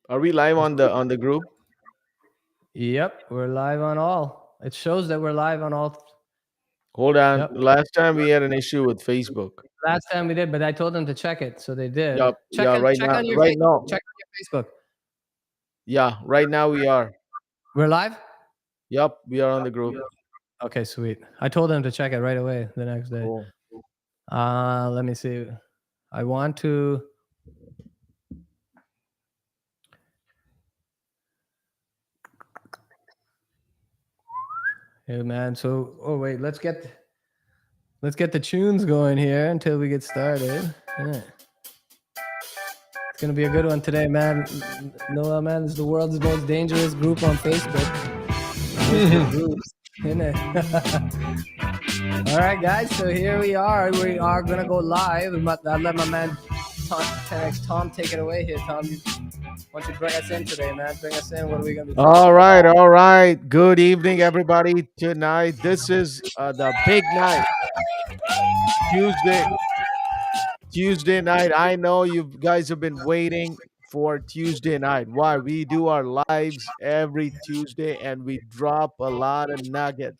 Are we live on the group? Yep, we're live on all. It shows that we're live on all. Hold on. Yep. Last time we had an issue with Facebook. Last time we did, but I told them to check it, so they did. Yup. Yeah. Right Check now. on your Right Facebook. now. Check on your Facebook. Yeah. Right now we are. We're live? Yup. We are on the group. Okay, sweet. I told them to check it right away the next day. Cool. Let me see. I want to Hey man, so wait, let's get the tunes going here until we get started. Yeah. It's gonna be a good one today, man. Noel, man, this is the world's most dangerous group on Facebook. Groups, isn't it? All right, guys. So here we are. We are gonna go live. I'll let my man Tom, 10x Tom take it away here. Tom, why don't you bring us in today, man? Bring us in. What are we gonna be talking All right. about? All right. Good evening, everybody. Tonight, this is the big night, Tuesday. Tuesday night. I know you guys have been waiting for Tuesday night. Why? We do our lives every Tuesday, and we drop a lot of nuggets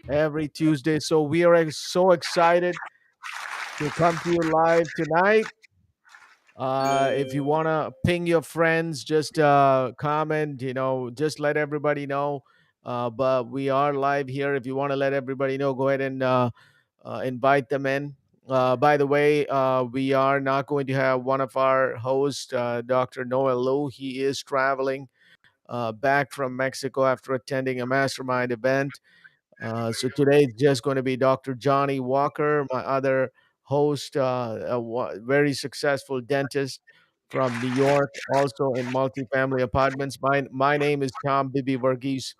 every Tuesday. So we are so excited to come to you live tonight. If you want to ping your friends, just comment, just let everybody know. But we are live here. If you want to let everybody know, go ahead and invite them in. By the way, we are not going to have one of our hosts, Dr. Noel Liu. He is traveling back from Mexico after attending a mastermind event. So today it's just going to be Dr. Jonny Walker, my other host, very successful dentist from New York, also in multifamily apartments. My name is Tom Bibi Varghese.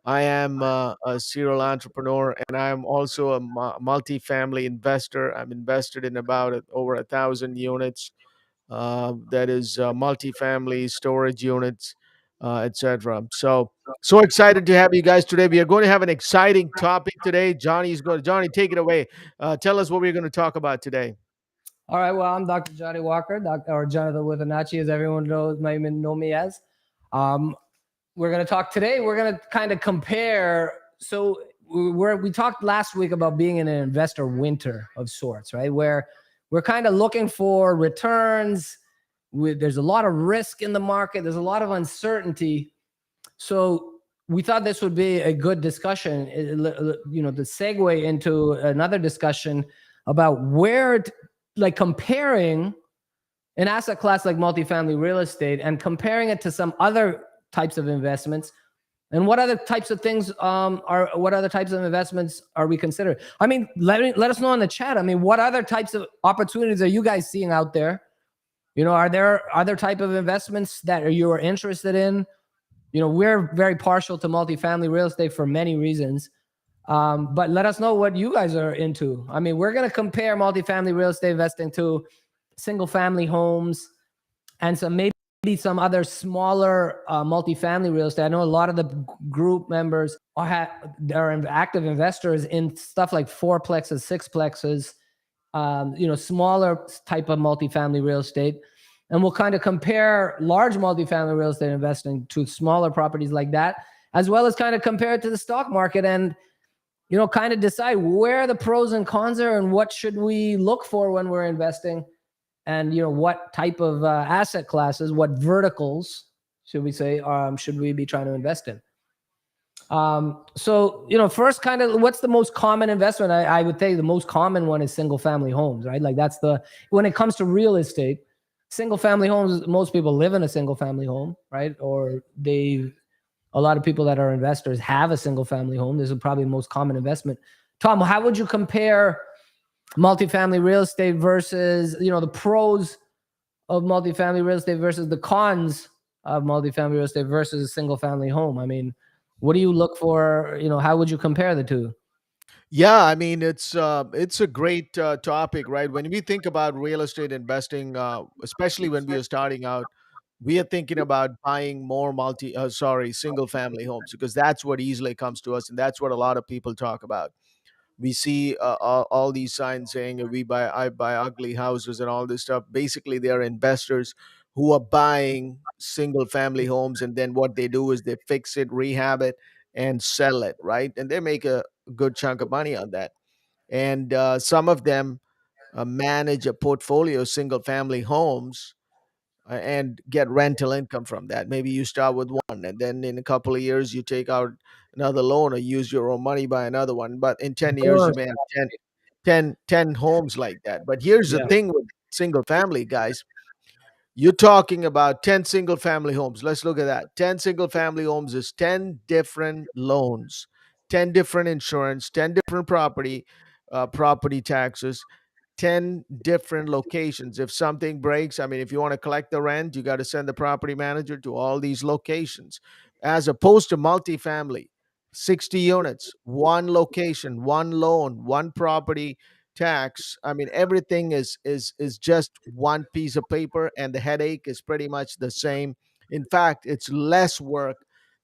I am a serial entrepreneur, and I am also a multifamily investor. I'm invested in about over 1,000 units, that is multifamily storage units, etc. So excited to have you guys today. We are going to have an exciting topic today. Johnny, take it away. Tell us what we're going to talk about today. All right. Well, I'm Dr. Johnny Walker, or Jonathan Withanachchi, as everyone might know me as. Um, we're going to talk today. We're going to kind of compare. So we talked last week about being in an investor winter of sorts, right? Where we're kind of looking for returns. There's a lot of risk in the market. There's a lot of uncertainty. So we thought this would be a good discussion, to segue into another discussion about like comparing an asset class like multifamily real estate and comparing it to some other types of investments, and what other types of things what other types of investments are we considering? I mean, let us know in the chat. I mean, what other types of opportunities are you guys seeing out there? Are there other type of investments that you are interested in? We're very partial to multifamily real estate for many reasons. But let us know what you guys are into. I mean, we're going to compare multifamily real estate investing to single family homes and maybe some other smaller multifamily real estate. I know a lot of the group members are active investors in stuff like fourplexes, sixplexes, smaller type of multifamily real estate. And we'll kind of compare large multifamily real estate investing to smaller properties like that, as well as kind of compare it to the stock market and, kind of decide where the pros and cons are and what should we look for when we're investing, and, what type of asset classes, what verticals, should we say, should we be trying to invest in? So, first, kind of what's the most common investment? I would say the most common one is single family homes, right? Like when it comes to real estate, single family homes, most people live in a single family home, right? Or a lot of people that are investors have a single family home. This is probably the most common investment. Tom, how would you compare multifamily real estate versus, the pros of multifamily real estate versus the cons of multifamily real estate versus a single family home? I mean, what do you look for? How would you compare the two? Yeah, I mean it's a great topic, right? When we think about real estate investing, especially when we are starting out, we are thinking about buying more single family homes, because that's what easily comes to us, and that's what a lot of people talk about. We see all these signs saying I buy ugly houses and all this stuff. Basically, they are investors who are buying single family homes, and then what they do is they fix it, rehab it, and sell it, right? And they make a good chunk of money on that. And some of them manage a portfolio of single family homes and get rental income from that. Maybe you start with one, and then in a couple of years, you take out another loan or use your own money, buy another one. But in 10 years, you Course. may have 10 homes like that. But here's the Yeah. thing with single family, guys. You're talking about 10 single family homes. Let's look at that. 10 single family homes is 10 different loans, 10 different insurance, 10 different property taxes, 10 different locations. If something breaks, I mean, if you want to collect the rent, you got to send the property manager to all these locations, as opposed to multifamily, 60 units, one location, one loan, one property tax. I mean, everything is just one piece of paper, and the headache is pretty much the same. In fact, it's less work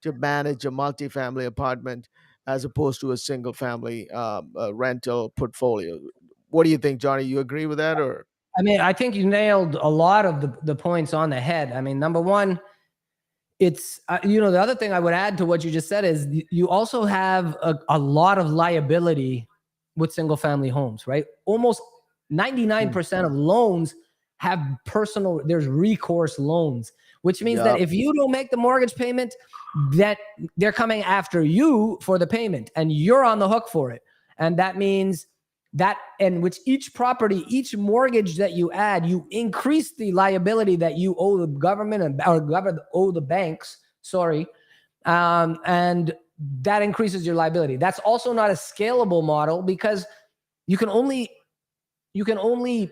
to manage a multifamily apartment as opposed to a single family rental portfolio. What do you think, Johnny? You agree with that, or? I mean, I think you nailed a lot of the points on the head. I mean, number one, it's the other thing I would add to what you just said is you also have a lot of liability with single family homes, right? Almost 99% of loans have there's recourse loans, which means that Yeah, if you don't make the mortgage payment, that they're coming after you for the payment and you're on the hook for it. And that means that, and which each property, each mortgage that you add, you increase the liability that you owe the government or owe the banks. Sorry, and that increases your liability. That's also not a scalable model because you can only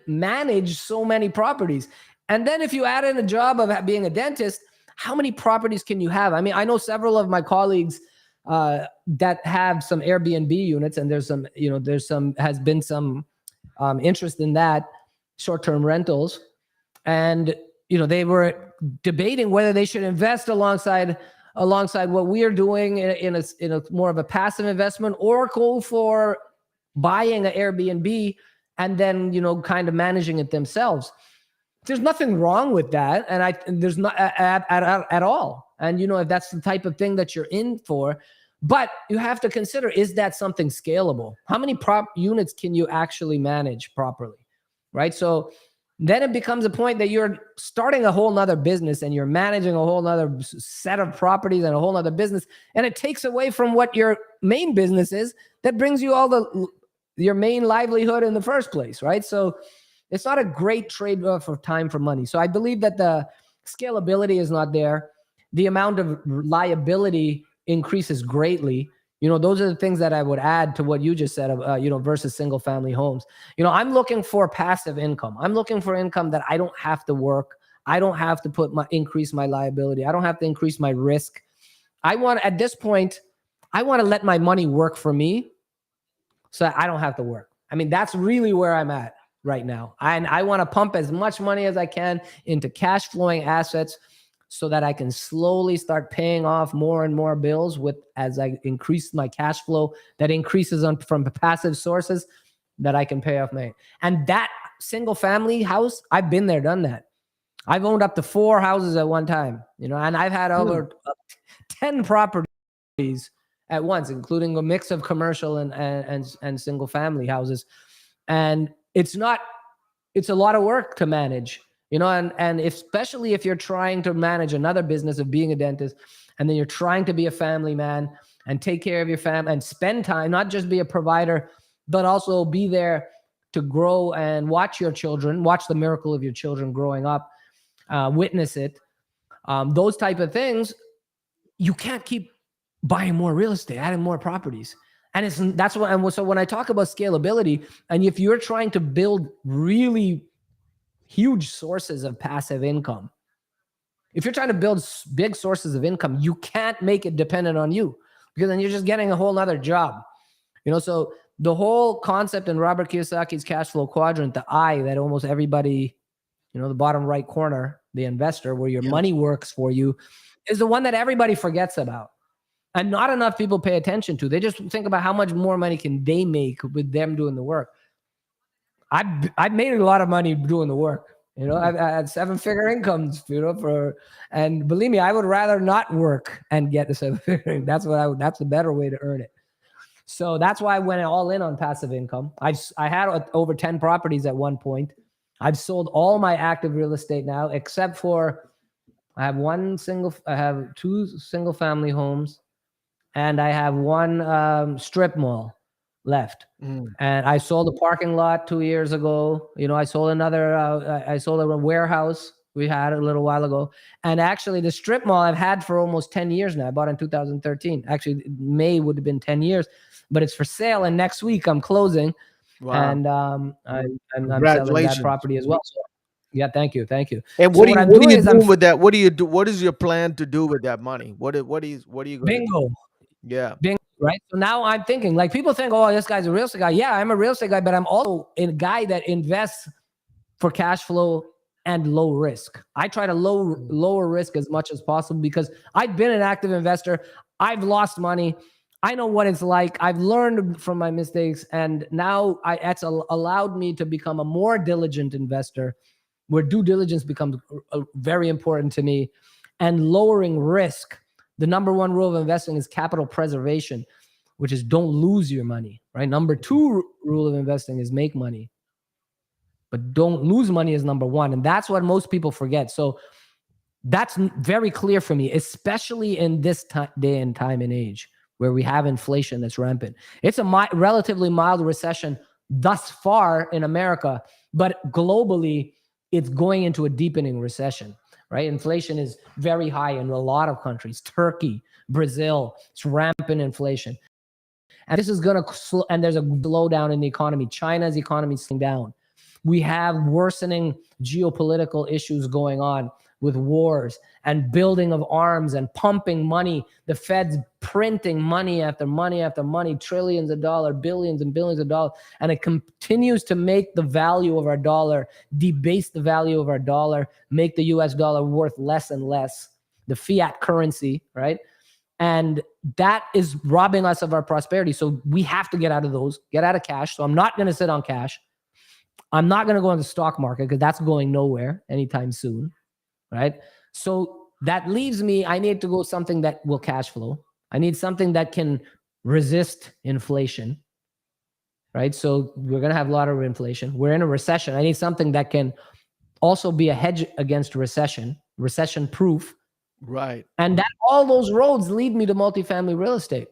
manage so many properties. And then if you add in a job of being a dentist, how many properties can you have? I mean, I know several of my colleagues that have some Airbnb units, and has been some interest in that, short-term rentals. And, they were debating whether they should invest alongside what we are doing in a more of a passive investment, or go for buying an Airbnb and then, kind of managing it themselves. There's nothing wrong with that. And there's not at all. And, if that's the type of thing that you're in for, but you have to consider, is that something scalable? How many units can you actually manage properly? Right. So then it becomes a point that you're starting a whole nother business and you're managing a whole nother set of properties and a whole nother business. And it takes away from what your main business is that brings you your main livelihood in the first place. Right. So it's not a great trade-off of time for money. So I believe that the scalability is not there. The amount of liability increases greatly. Those are the things that I would add to what you just said of, versus single family homes. I'm looking for passive income. I'm looking for income that I don't have to work. I don't have to increase my liability. I don't have to increase my risk. At this point, I want to let my money work for me so I don't have to work. I mean, that's really where I'm at right now. And I want to pump as much money as I can into cash flowing assets so that I can slowly start paying off more and more bills as I increase my cash flow that increases from passive sources that I can pay off my. And that single family house, I've been there, done that. I've owned up to 4 houses at one time, and I've had over 10 properties at once, including a mix of commercial and single family houses. And it's a lot of work to manage, and especially if you're trying to manage another business of being a dentist, and then you're trying to be a family man and take care of your family and spend time, not just be a provider, but also be there to grow and watch the miracle of your children growing up, witness it. Those type of things, you can't keep buying more real estate, adding more properties. And so when I talk about scalability, and if you're trying to build really huge sources of passive income, if you're trying to build big sources of income, you can't make it dependent on you, because then you're just getting a whole nother job. So the whole concept in Robert Kiyosaki's cash flow quadrant, the I that almost everybody, the bottom right corner, the investor, where your money works for you, is the one that everybody forgets about. And not enough people pay attention to. They just think about how much more money can they make with them doing the work. I've made a lot of money doing the work, I had 7-figure incomes, and believe me, I would rather not work and get the 7-figure. That's the better way to earn it. So that's why I went all in on passive income. I had over 10 properties at one point. I've sold all my active real estate now, except for I have 2 single family homes, and I have one strip mall left. Mm. And I sold a parking lot 2 years ago. I sold I sold a warehouse we had a little while ago. And actually, the strip mall I've had for almost 10 years now. I bought in 2013. Actually, May would have been 10 years, but it's for sale. And next week I'm closing, Wow. and I'm selling that Congratulations. property as well. So, yeah, thank you, thank you. And So what I'm what are doing you is I'm doing with that? What do you do? What is your plan to do with that money? What are you going to do? bingo. Yeah. Right. So now I'm thinking, like, people think, oh, this guy's a real estate guy. Yeah, I'm a real estate guy, but I'm also a guy that invests for cash flow and low risk. I try to lower risk as much as possible because I've been an active investor. I've lost money. I know what it's like. I've learned from my mistakes, and now it's allowed me to become a more diligent investor, where due diligence becomes very important to me, and lowering risk. The number one rule of investing is capital preservation, which is don't lose your money, right? Number 2 rule of investing is make money, but don't lose money is number 1. And that's what most people forget. So that's very clear for me, especially in this day and time and age where we have inflation that's rampant. It's a relatively mild recession thus far in America, but globally, it's going into a deepening recession, right? Inflation is very high in a lot of countries. Turkey, Brazil, it's rampant inflation. And this is going to and there's a slowdown in the economy. China's economy is slowing down. We have worsening geopolitical issues going on with wars and building of arms and pumping money. The Fed's printing money after money after money, trillions of dollars, billions and billions of dollars. And it continues to make the value of our dollar, debase the value of our dollar, make the US dollar worth less and less, the fiat currency, right? And that is robbing us of our prosperity. So we have to get out of those, get out of cash. So I'm not going to sit on cash. I'm not going to go in the stock market because that's going nowhere anytime soon, right? So that leaves me, I need to go something that will cash flow. I need something that can resist inflation, right? So we're going to have a lot of inflation. We're in a recession. I need something that can also be a hedge against recession proof. Right. And that all those roads lead me to multifamily real estate.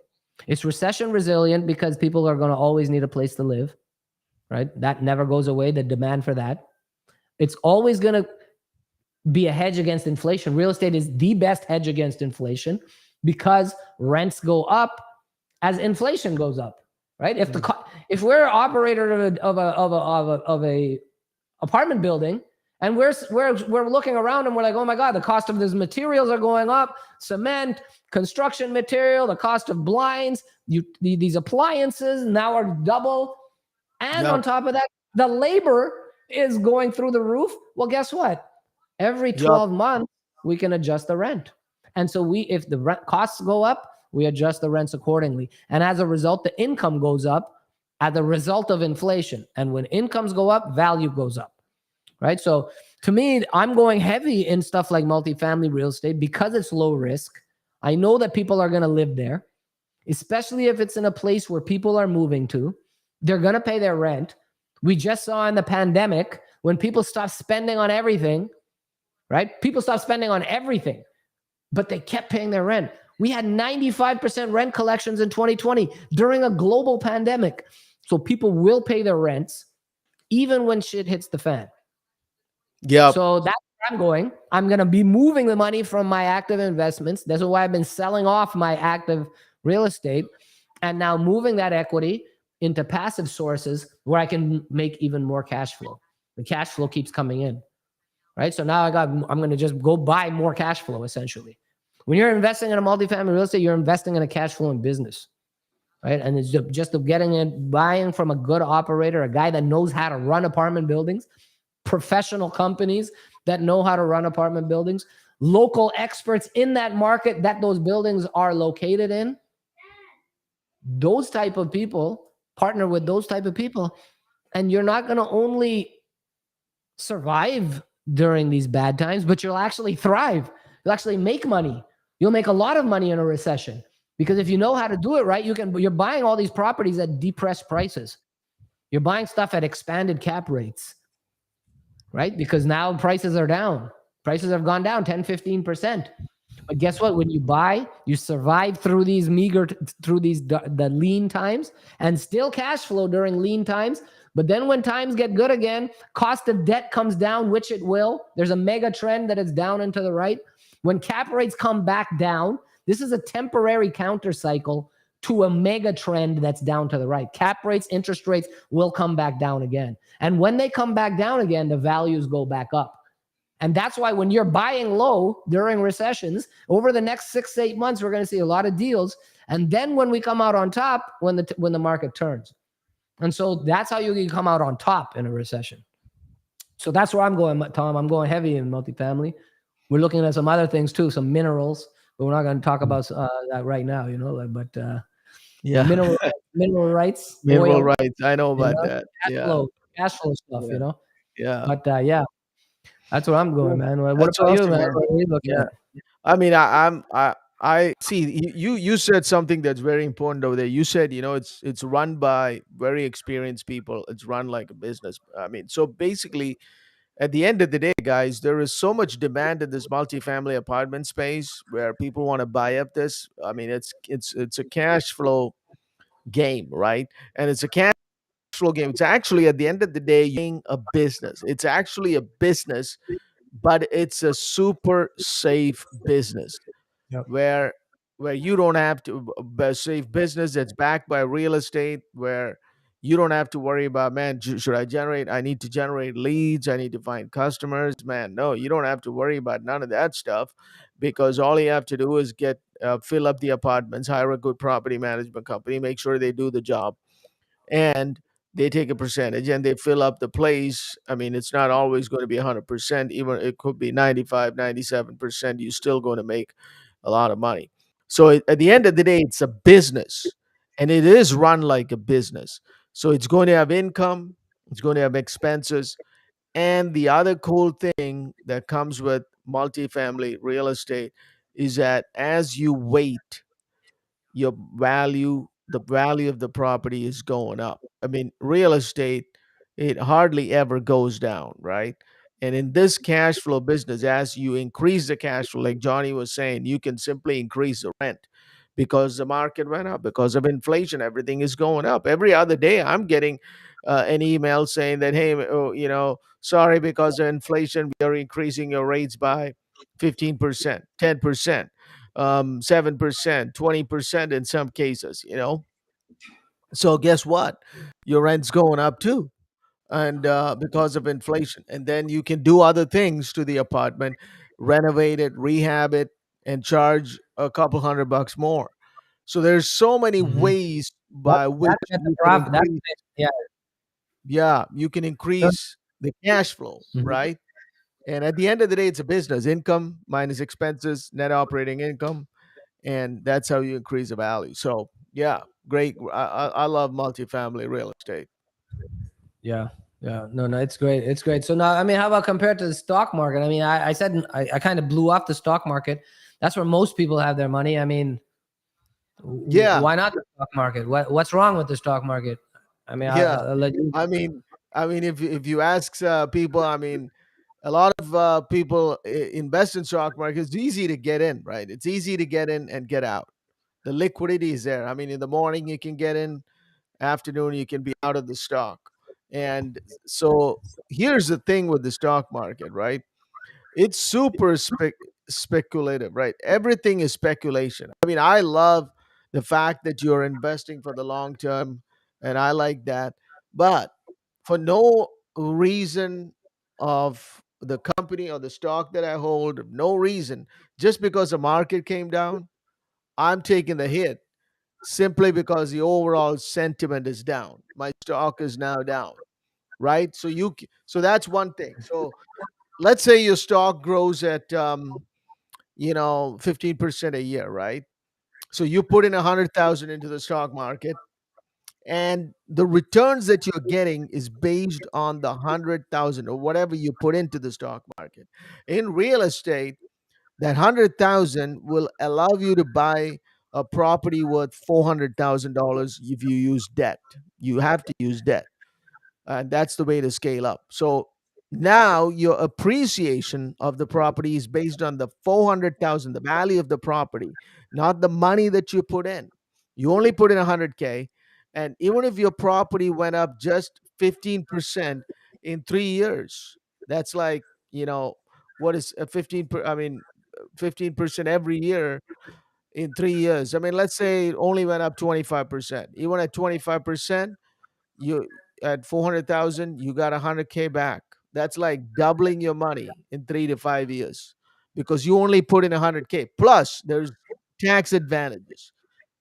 It's recession resilient because people are going to always need a place to live, right? That never goes away, the demand for that. It's always going to be a hedge against inflation. Real estate is the best hedge against inflation because rents go up as inflation goes up, right? If we're an operator of a apartment building, and we're looking around and we're like, oh my God, the cost of these materials are going up, cement, construction material, the cost of blinds, these appliances now are double. And Yep. on top of that, the labor is going through the roof. Well, guess what? Every Yep. 12 months, we can adjust the rent. And so if the rent costs go up, we adjust the rents accordingly. And as a result, the income goes up as a result of inflation. And when incomes go up, value goes up. Right. So to me, I'm going heavy in stuff like multifamily real estate because it's low risk. I know that people are going to live there, especially if it's in a place where people are moving to. They're going to pay their rent. We just saw in the pandemic when people stopped spending on everything, right? People stopped spending on everything, but they kept paying their rent. We had 95% rent collections in 2020 during a global pandemic. So people will pay their rents even when shit hits the fan. Yep. So that's where I'm going. I'm going to be moving the money from my active investments. That's why I've been selling off my active real estate and now moving that equity into passive sources where I can make even more cash flow. The cash flow keeps coming in, right? So now I'm going to just go buy more cash flow essentially. When you're investing in a multifamily real estate, you're investing in a cash flowing business, right? And it's just getting it, buying from a good operator, a guy that knows how to run apartment buildings, professional companies that know how to run apartment buildings, local experts in that market that those buildings are located in. Those type of people, partner with those type of people, and you're not going to only survive during these bad times, but you'll actually thrive. You'll actually make money. You'll make a lot of money in a recession because if you know how to do it right, you're buying all these properties at depressed prices. You're buying stuff at expanded cap rates, right? Because now prices are down. Prices have gone down 10, 15%. But guess what? When you buy, you survive through these the lean times and still cash flow during lean times. But then when times get good again, cost of debt comes down, which it will. There's a mega trend that is down and to the right. When cap rates come back down, this is a temporary counter cycle to a mega trend that's down to the right. Cap rates, interest rates will come back down again. And when they come back down again, the values go back up. And that's why when you're buying low during recessions, over the next 6 to 8 months, we're going to see a lot of deals. And then when we come out on top, when the market turns. And so that's how you can come out on top in a recession. So that's where I'm going, Tom. I'm going heavy in multifamily. We're looking at some other things too, some minerals, but we're not going to talk about that right now, Yeah. mineral rights, Mineral oil, rights. I know about that. cash Yeah. flow, cash flow stuff, Yeah. Yeah. But yeah, that's where I'm going, Cool. man. What That's about you, awesome, man? man. What are you looking Yeah. at? I mean, I see you said something that's very important over there. You said, it's run by very experienced people. It's run like a business. I mean, so basically at the end of the day, guys, there is so much demand in this multifamily apartment space where people want to buy up this. I mean, it's a cash flow game, right? And it's a cash flow game. It's actually at the end of the day, you're a business. It's actually a business, but it's a super safe business Yep. where you don't have to safe business that's backed by real estate where you don't have to worry about, man, should I need to generate leads, I need to find customers, man. No, you don't have to worry about none of that stuff because all you have to do is get fill up the apartments, hire a good property management company, make sure they do the job, and they take a percentage and they fill up the place. I mean, it's not always going to be 100%, even it could be 95, 97%. You're still going to make a lot of money. So at the end of the day, it's a business and it is run like a business. So it's going to have income, it's going to have expenses. And the other cool thing that comes with multifamily real estate is that as you wait, the value of the property is going up. I mean, real estate, it hardly ever goes down, right? And in this cash flow business, as you increase the cash flow, like Johnny was saying, you can simply increase the rent because the market went up because of inflation. Everything is going up. Every other day, I'm getting an email saying that, hey, sorry, because of inflation, we are increasing your rates by 15%, 10%, 7%, 20% in some cases. So guess what? Your rent's going up too. And because of inflation. And then you can do other things to the apartment, renovate it, rehab it, and charge a couple $100 more. So there's so many Mm-hmm. ways Yep. by which That's at the you can profit. That's increase. yeah. Yeah, you can increase the cash flow, Mm-hmm. right? And at the end of the day, it's a business. Income minus expenses, net operating income, and that's how you increase the value. So yeah, great. I love multifamily real estate. Yeah. Yeah. No, no, it's great. It's great. So now, I mean, how about compared to the stock market? I mean, I said I kind of blew off the stock market. That's where most people have their money. I mean, Yeah, why not the stock market? What's wrong with the stock market? I mean, yeah. I'll let you. I mean, if you ask people, I mean, a lot of people invest in stock market. It's easy to get in, right? It's easy to get in and get out. The liquidity is there. I mean, in the morning you can get in, afternoon you can be out of the stock. And so here's the thing with the stock market, right? It's super speculative, right? Everything is speculation. I mean, I love the fact that you're investing for the long term, and I like that. But for no reason of the company or the stock that I hold, no reason, just because the market came down, I'm taking the hit simply because the overall sentiment is down. My stock is now down, right? So that's one thing. So let's say your stock grows at 15% a year, right? So you put in 100,000 into the stock market, and the returns that you're getting is based on the 100,000 or whatever you put into the stock market. In real estate, that 100,000 will allow you to buy a property worth $400,000 if you use debt. You have to use debt, and that's the way to scale up. So now your appreciation of the property is based on the 400,000, the value of the property, not the money that you put in. You only put in 100K, and even if your property went up just 15% in 3 years, that's like, what is a 15% every year in 3 years. I mean, let's say it only went up 25%. Even at 25%, you at 400,000, you got 100K back. That's like doubling your money in 3 to 5 years because you only put in 100K. Plus, there's tax advantages.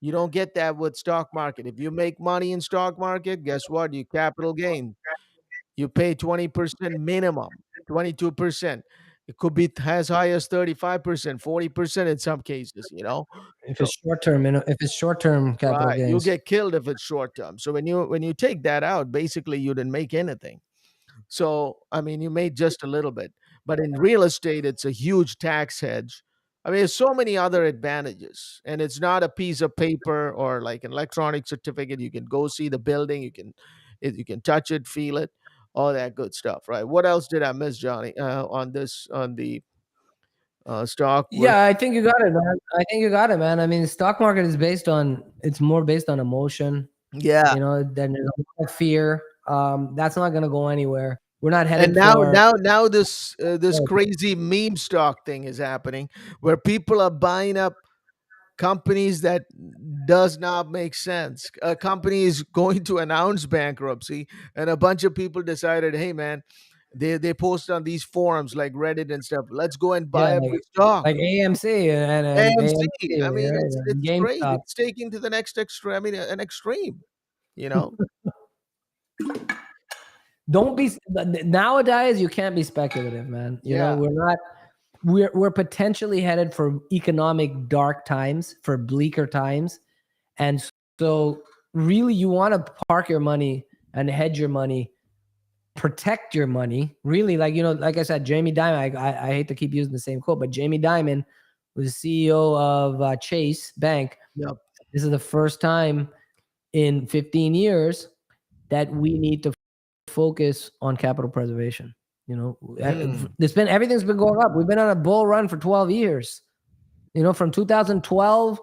You don't get that with stock market. If you make money in stock market, guess what? You capital gain. You pay 20% minimum, 22%. It could be as high as 35%, 40% in some cases. If So it's short term, if it's short term capital right, you gains. get killed if it's short term. So when you take that out, basically you didn't make anything. So I mean, you made just a little bit. But in real estate, it's a huge tax hedge. I mean, there's so many other advantages, and it's not a piece of paper or like an electronic certificate. You can go see the building. You can touch it, feel it, all that good stuff, right? What else did I miss, Johnny, on the stock with? Yeah, I think you got it, man. I think you got it, man. I mean, stock market is it's more based on emotion, Yeah. than there's a lot of fear. That's not going to go anywhere. We're not And headed now, for. now this crazy meme stock thing is happening, where people are buying up companies that does not make sense. A company is going to announce bankruptcy, and a bunch of people decided, hey man, they post on these forums like Reddit and stuff. Let's go and Yeah, buy up the stock. like AMC and AMC. AMC, I mean, right? it's great. GameStop. It's taking to the next extreme. I mean, an extreme. You know. Don't be nowadays. You can't be speculative, man. Yeah. We're not. We're potentially headed for economic dark times, for bleaker times, and so really, you want to park your money and hedge your money, protect your money. Really, like I said, Jamie Dimon. I hate to keep using the same quote, but Jamie Dimon was CEO of Chase Bank. Yep. This is the first time in 15 years that we need to focus on capital preservation. Mm. Everything's been going up. We've been on a bull run for 12 years. From 2012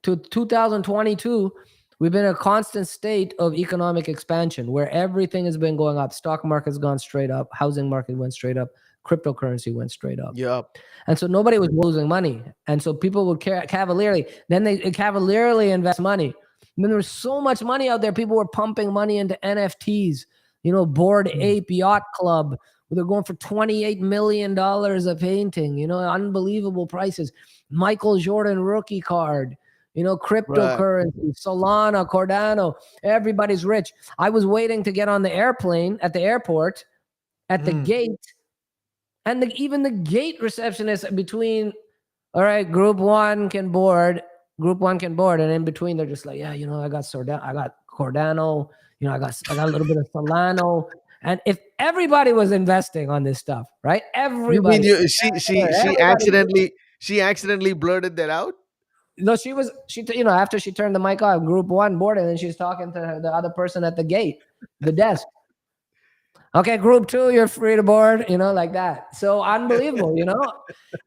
to 2022, we've been in a constant state of economic expansion where everything has been going up. Stock market's gone straight up. Housing market went straight up. Cryptocurrency went straight up. Yep. And so nobody was losing money. And so people would cavalierly invest money. And then there was so much money out there. People were pumping money into NFTs, Bored Ape Yacht Club. They're going for $28 million a painting, unbelievable prices. Michael Jordan rookie card, cryptocurrency, Right. Solana, Cardano. Everybody's rich. I was waiting to get on the airplane at the airport, at the Mm. gate, and even the gate receptionist between, all right, group one can board, and in between they're just like, yeah, I got Cardano, I got a little bit of Solano. And if everybody was investing on this stuff, right? You mean Everybody, she everybody. accidentally blurted that out? No, after she turned the mic off, group one board, and then she's talking to the other person at the gate, the desk. Okay, group two, you're free to board, like that. So unbelievable,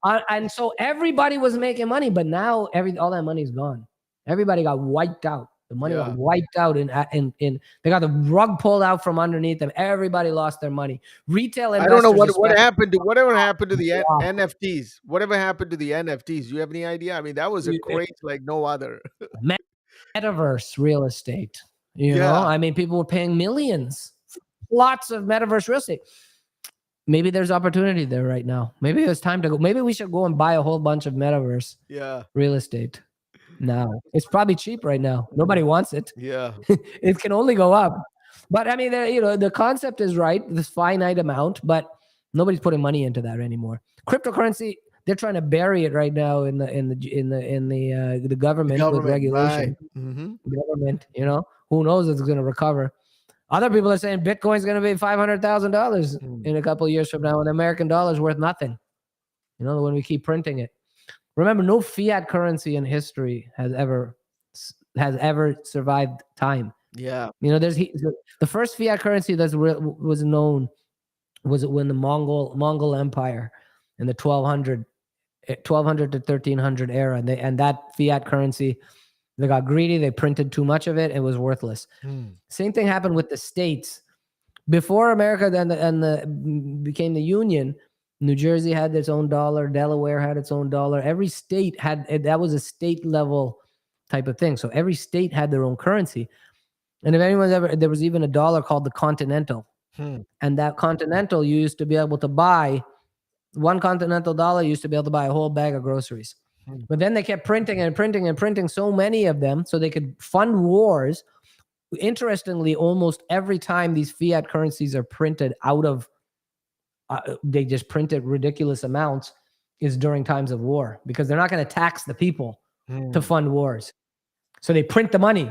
and so everybody was making money, but now all that money's gone. Everybody got wiped out. The money got Yeah. wiped out, and they got the rug pulled out from underneath them. Everybody lost their money. Retail I don't know investors, what especially, happened to whatever happened to the dropped. NFTs. Whatever happened to the NFTs? You have any idea? I mean, that was a craze like no other. Metaverse real estate. Yeah. I mean, people were paying millions, lots of metaverse real estate. Maybe there's opportunity there right now. Maybe it's time to go. Maybe we should go and buy a whole bunch of metaverse Yeah. real estate now. It's probably cheap right now. Nobody wants it. Yeah. It can only go up. But I mean, the concept is right, this finite amount, but nobody's putting money into that anymore. Cryptocurrency, they're trying to bury it right now in the government with Government, right. regulation. Hmm. Government, Who knows if it's going to recover? Other people are saying Bitcoin's going to be $500,000 in a couple of years from now, and the American dollar is worth nothing. When we keep printing it. Remember, no fiat currency in history has ever survived time. Yeah. There's the first fiat currency that was known was when the Mongol Empire in the 1200 to 1300 era, and that fiat currency, they got greedy, they printed too much of it, it was worthless. Same thing happened with the states. Before America became the Union, New Jersey had its own dollar, Delaware had its own dollar. Every state that was a state level type of thing. So every state had their own currency. And if anyone's there was even a dollar called the Continental. And that Continental used to be able to buy, one Continental dollar used to be able to buy a whole bag of groceries. But then they kept printing and printing and printing so many of them so they could fund wars. Interestingly, almost every time these fiat currencies are printed out of, they just printed ridiculous amounts, is during times of war, because they're not going to tax the people to fund wars. So they print the money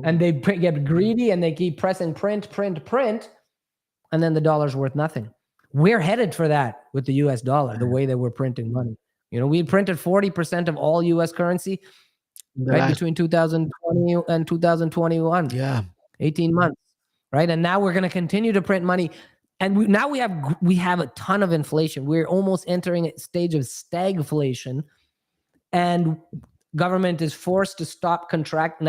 and they get greedy and they keep pressing print, and then the dollar's worth nothing. We're headed for that with the US dollar, the way that we're printing money. We printed 40% of all US currency right between 2020 and 2021. Yeah. 18 months, right? And now we're going to continue to print money. And we have a ton of inflation. We're almost entering a stage of stagflation, and government is forced to stop contracting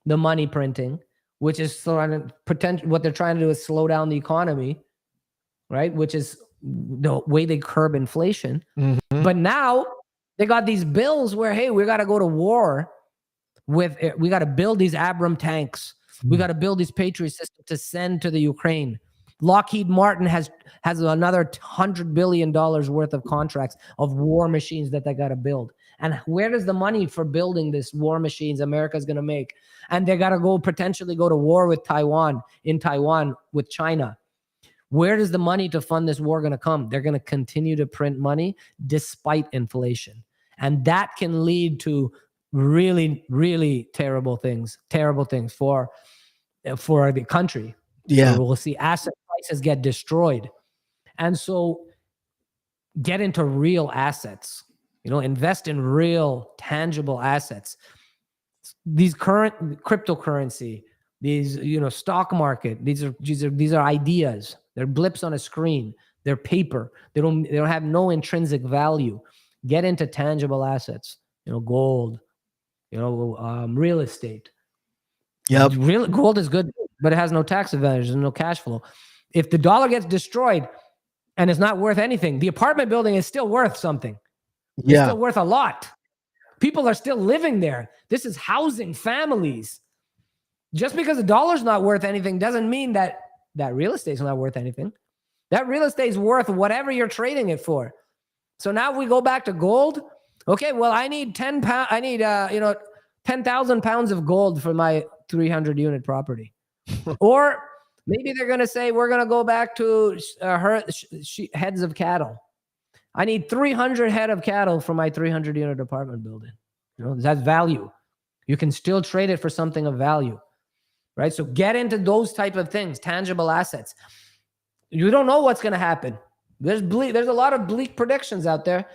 the money printing, which is what they're trying to do is slow down the economy, right? Which is the way they curb inflation. But now they got these bills where, hey, we got to go to war we got to build these Abram tanks. We got to build these Patriot systems to send to the Ukraine. Lockheed Martin has another $100 billion worth of contracts of war machines that they got to build. And where does the money for building this war machines America's going to make? And they got to potentially go to war with Taiwan with China. Where does the money to fund this war going to come? They're going to continue to print money despite inflation. And that can lead to really, really terrible things for the country. Yeah. We'll see asset prices get destroyed. And so get into real assets, invest in real tangible assets. These current cryptocurrency, these, stock market, these are ideas. They're blips on a screen. They're paper. They don't have no intrinsic value. Get into tangible assets, gold, real estate. Yep. Gold is good, but it has no tax advantage and no cash flow. If the dollar gets destroyed and it's not worth anything, the apartment building is still worth something. It's still worth a lot. People are still living there. This is housing families. Just because the dollar's not worth anything doesn't mean that real estate's not worth anything. That real estate's worth whatever you're trading it for. So now we go back to gold. Okay, well, I need 10,000 pounds of gold for my 300 unit property. Or maybe they're going to say, we're going to go back to heads of cattle. I need 300 head of cattle for my 300 unit apartment building. That's value. You can still trade it for something of value, right? So get into those type of things, tangible assets. You don't know what's going to happen. There's a lot of bleak predictions out there,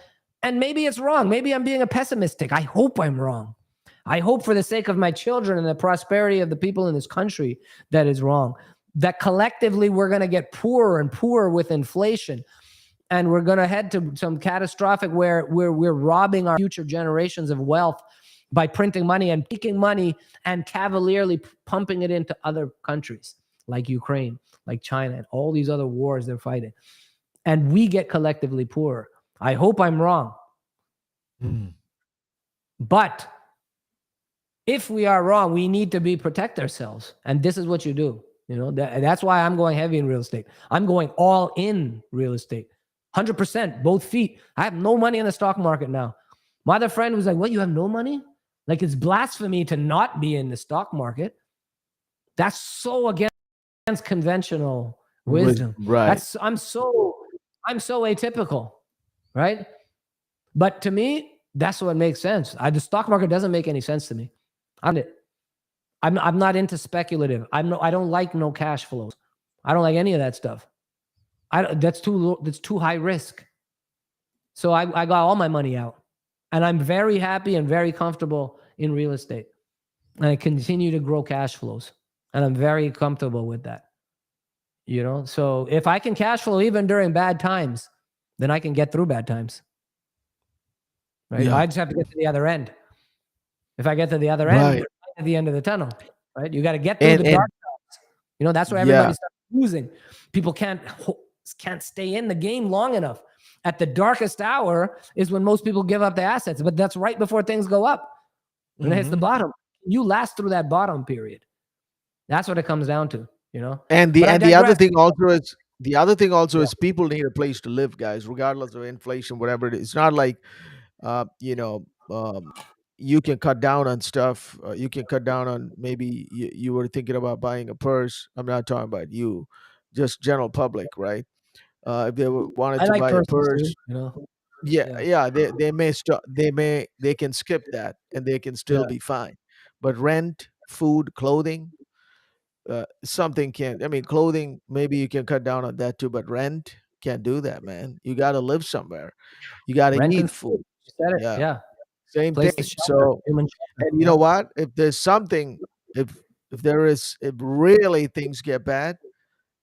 and maybe it's wrong. Maybe I'm being a pessimistic. I hope I'm wrong. I hope for the sake of my children and the prosperity of the people in this country that is wrong. That collectively we're going to get poorer and poorer with inflation, and we're going to head to some catastrophic where we're robbing our future generations of wealth by printing money and taking money and cavalierly pumping it into other countries like Ukraine, like China, and all these other wars they're fighting. And we get collectively poorer. I hope I'm wrong. But if we are wrong, we need to protect ourselves. And this is what you do. That's why I'm going heavy in real estate. I'm going all in real estate. 100%, both feet. I have no money in the stock market now. My other friend was like, what, you have no money? Like, it's blasphemy to not be in the stock market. That's so against conventional wisdom. Right. I'm so atypical, right? But to me, that's what makes sense. The stock market doesn't make any sense to me. I'm not into speculative. I don't like no cash flows. I don't like any of that stuff. That's too high risk. So I got all my money out, and I'm very happy and very comfortable in real estate, and I continue to grow cash flows, and I'm very comfortable with that. So if I can cash flow even during bad times, then I can get through bad times, right? Yeah. I just have to get to the other end. If I get to the other end, we're Right. right at the end of the tunnel, right? You got to get through the And dark times. That's where everybody yeah. starts losing. People can't stay in the game long enough. At the darkest hour is when most people give up the assets, but that's right before things go up. When it hits the Mhm. bottom, you last through that bottom period. That's what it comes down to. And But I the other digress. thing also is Yeah, people need a place to live, guys, regardless of inflation, whatever it is. It's not like uh, you know, um, you can cut down on stuff. You can cut down on maybe you were thinking about buying a purse. I'm not talking about you, just general public, right? If they wanted I to like buy a persons too. purse, yeah, Yeah, yeah, they can skip that and they can still yeah. be fine. But rent, food, clothing, something can't. I mean, clothing maybe you can cut down on that too, but rent can't do that, man. You got to live somewhere. You got to Rent eat and food. food. You said it. Yeah, Yeah. same Place to thing. shelter. So, Human shelter. and you know Yeah. what? If there's something, if there is, if really things get bad,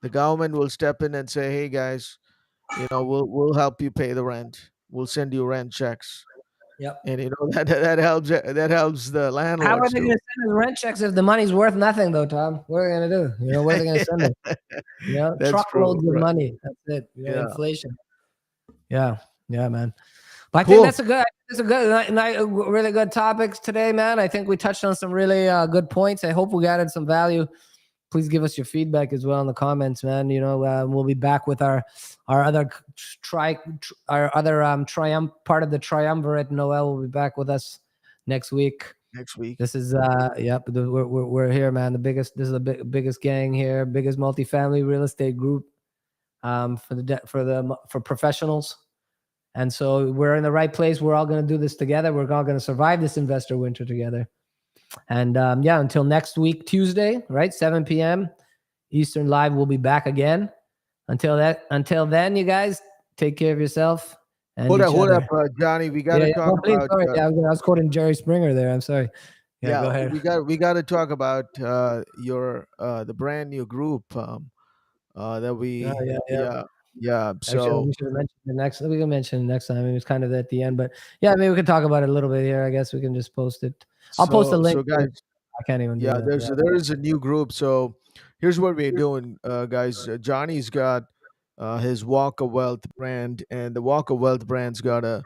the government will step in and say, "Hey, guys, we'll help you pay the rent. We'll send you rent checks." Yep. And that helps the How are landlords they going too. to send us rent checks if the money's worth nothing, though, Tom? What are they going to do? Where are they going to send it? That's true. Truckloads of Right. money. That's it. Yeah. Inflation. Yeah. Yeah, man. But I think Cool. that's a good, really good topics today, man. I think we touched on some really good points. I hope we added some value. Please give us your feedback as well in the comments, man. We'll be back with our other our other triumph part of the triumvirate. Noel will be back with us next week. Next week. This is yep. We're here, man. The biggest. This is the biggest gang here. Biggest multifamily real estate group for professionals. And so we're in the right place. We're all going to do this together. We're all going to survive this investor winter together. And yeah, until next week, Tuesday, right, 7 p.m. Eastern Live, we'll be back again. Until then, you guys take care of yourself and each Hold up, other. Johnny. We got Yeah, to yeah. talk No, please, about. sorry. Yeah, I was quoting Jerry Springer there. I'm sorry. Yeah, Yeah, go ahead. we got to talk about your the brand new group that Oh, we. yeah, yeah. Yeah, yeah. Actually, So we should have mentioned the next. We can mention it next time. It was kind of at the end, but yeah, maybe we can talk about it a little bit here. I guess we can just post it. I'll post a link. guys, I can't even do yeah, that. Yeah. there is a new group. So here's what we're doing, guys. Johnny's got his Walk of Wealth brand, and the Walk of Wealth brand's got a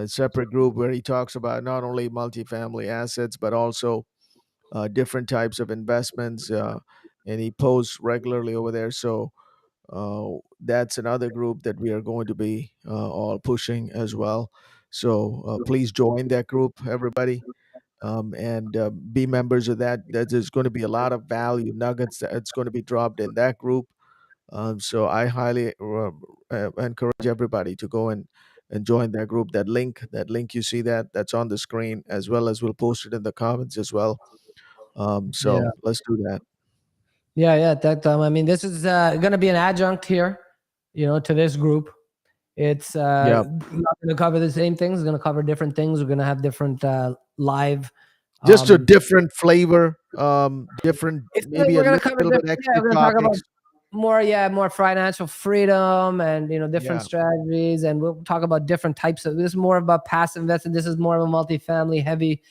separate group where he talks about not only multifamily assets but also different types of investments, and he posts regularly over there. So that's another group that we are going to be all pushing as well. So please join that group, everybody, and be members of that. That there's going to be a lot of value nuggets that's going to be dropped in that group. So I highly encourage everybody to go and join that group. That link you see that's on the screen, as well as we'll post it in the comments as well. Yeah. So let's do that. Yeah, yeah. That I mean, this is going to be an adjunct here, to this group. It's Yeah, not going to cover the same things. It's going to cover different things. We're going to have different live. just a Um, different flavor, different, maybe a we're going to cover little bit different. Yeah, extra we're going to talk about topics. more financial freedom and different Yeah, strategies, and we'll talk about different types of. This is more about passive investing. This is more of a multifamily heavy.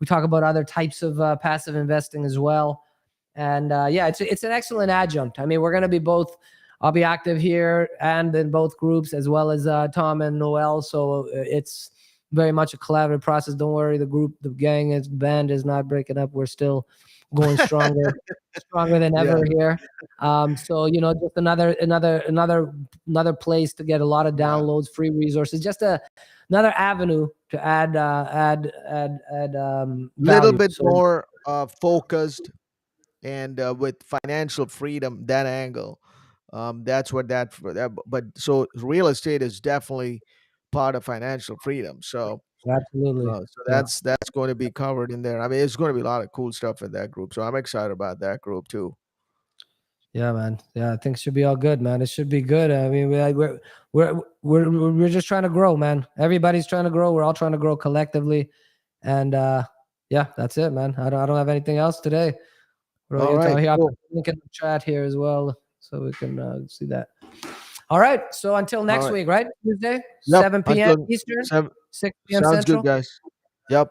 We talk about other types of passive investing as well. And yeah, it's an excellent adjunct. I mean, we're going to be both. I'll be active here and in both groups, as well as Tom and Noel. So it's very much a collaborative process. Don't worry, the band is not breaking up. We're still going stronger than yeah, ever here. So just another place to get a lot of yeah. downloads, free resources, just another avenue to add Little value. bit So more focused and with financial freedom, that angle. That's what that. But so real estate is definitely part of financial freedom. So Absolutely. So Yeah. that's going to be covered in there. I mean, it's going to be a lot of cool stuff in that group. So I'm excited about that group too. Yeah, man. Yeah, things should be all good, man. It should be good. I mean, we're just trying to grow, man. Everybody's trying to grow. We're all trying to grow collectively, and yeah, that's it, man. I don't have anything else today. What about All you, right, Tom? Here, I'll put cool. the link in the chat here as well, so we can see that. All right. So until All next right. week, right? Tuesday, Yep. 7 p.m. Until Eastern, 7. 6 p.m. Sounds good, Central. guys. Yep.